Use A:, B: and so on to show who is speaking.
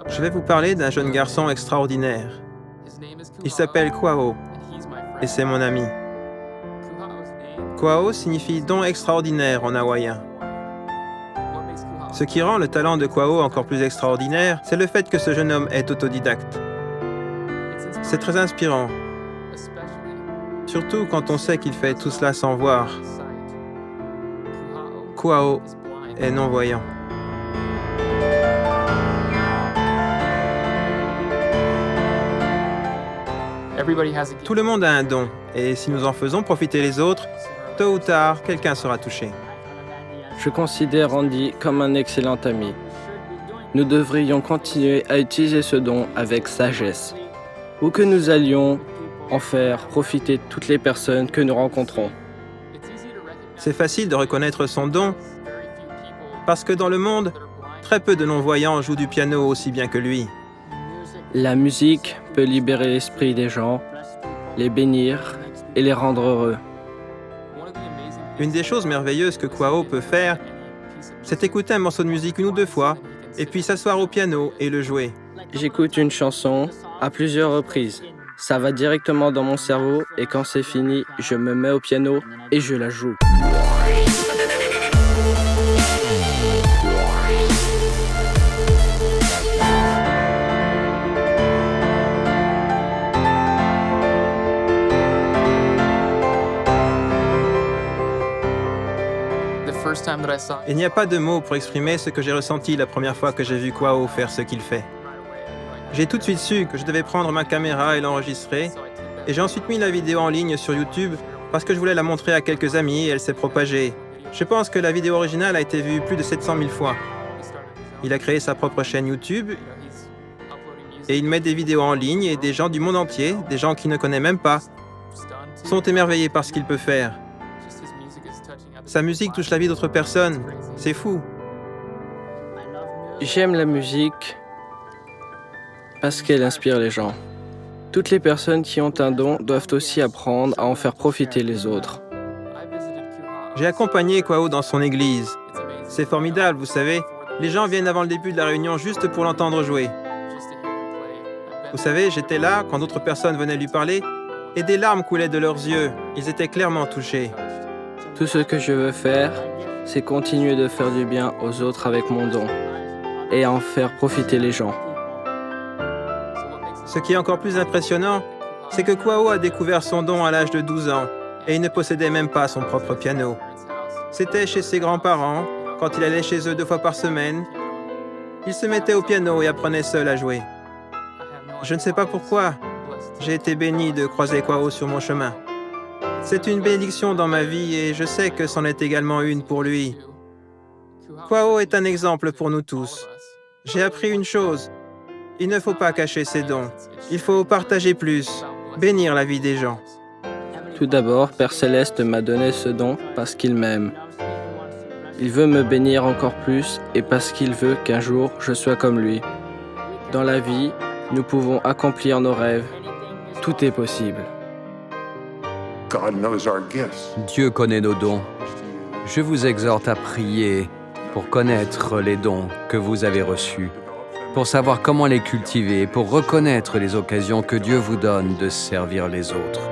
A: Je vais vous parler d'un jeune garçon extraordinaire. Il s'appelle Kwao et c'est mon ami. Kwao signifie don extraordinaire en hawaïen. Ce qui rend le talent de Kwao encore plus extraordinaire, c'est le fait que ce jeune homme est autodidacte. C'est très inspirant, surtout quand on sait qu'il fait tout cela sans voir. Kwao est non-voyant. Tout le monde a un don, et si nous en faisons profiter les autres, tôt ou tard, quelqu'un sera touché.
B: Je considère Andy comme un excellent ami. Nous devrions continuer à utiliser ce don avec sagesse. Où que nous allions, en faire profiter toutes les personnes que nous rencontrons.
A: C'est facile de reconnaître son don, parce que dans le monde, très peu de non-voyants jouent du piano aussi bien que lui.
B: La musique peut libérer l'esprit des gens, les bénir et les rendre heureux.
A: Une des choses merveilleuses que Kwao peut faire, c'est écouter un morceau de musique une ou deux fois, et puis s'asseoir au piano et le jouer.
B: J'écoute une chanson à plusieurs reprises. Ça va directement dans mon cerveau et quand c'est fini, je me mets au piano et je la joue.
A: Il n'y a pas de mots pour exprimer ce que j'ai ressenti la première fois que j'ai vu Kwao faire ce qu'il fait. J'ai tout de suite su que je devais prendre ma caméra et l'enregistrer, et j'ai ensuite mis la vidéo en ligne sur YouTube parce que je voulais la montrer à quelques amis et elle s'est propagée. Je pense que la vidéo originale a été vue plus de 700 000 fois. Il a créé sa propre chaîne YouTube et il met des vidéos en ligne et des gens du monde entier, des gens qu'il ne connaît même pas, sont émerveillés par ce qu'il peut faire. Sa musique touche la vie d'autres personnes. C'est fou.
B: J'aime la musique parce qu'elle inspire les gens. Toutes les personnes qui ont un don doivent aussi apprendre à en faire profiter les autres.
A: J'ai accompagné Kwao dans son église. C'est formidable, vous savez. Les gens viennent avant le début de la réunion juste pour l'entendre jouer. Vous savez, j'étais là quand d'autres personnes venaient lui parler et des larmes coulaient de leurs yeux. Ils étaient clairement touchés.
B: Tout ce que je veux faire, c'est continuer de faire du bien aux autres avec mon don et en faire profiter les gens.
A: Ce qui est encore plus impressionnant, c'est que Kwao a découvert son don à l'âge de 12 ans et il ne possédait même pas son propre piano. C'était chez ses grands-parents, quand il allait chez eux 2 fois par semaine. Il se mettait au piano et apprenait seul à jouer. Je ne sais pas pourquoi, j'ai été béni de croiser Kwao sur mon chemin. C'est une bénédiction dans ma vie et je sais que c'en est également une pour lui. Kwao est un exemple pour nous tous. J'ai appris une chose, il ne faut pas cacher ses dons. Il faut partager plus, bénir la vie des gens.
B: Tout d'abord, Père Céleste m'a donné ce don parce qu'il m'aime. Il veut me bénir encore plus et parce qu'il veut qu'un jour je sois comme lui. Dans la vie, nous pouvons accomplir nos rêves. Tout est possible.
C: Dieu connaît nos dons. Je vous exhorte à prier pour connaître les dons que vous avez reçus, pour savoir comment les cultiver, pour reconnaître les occasions que Dieu vous donne de servir les autres.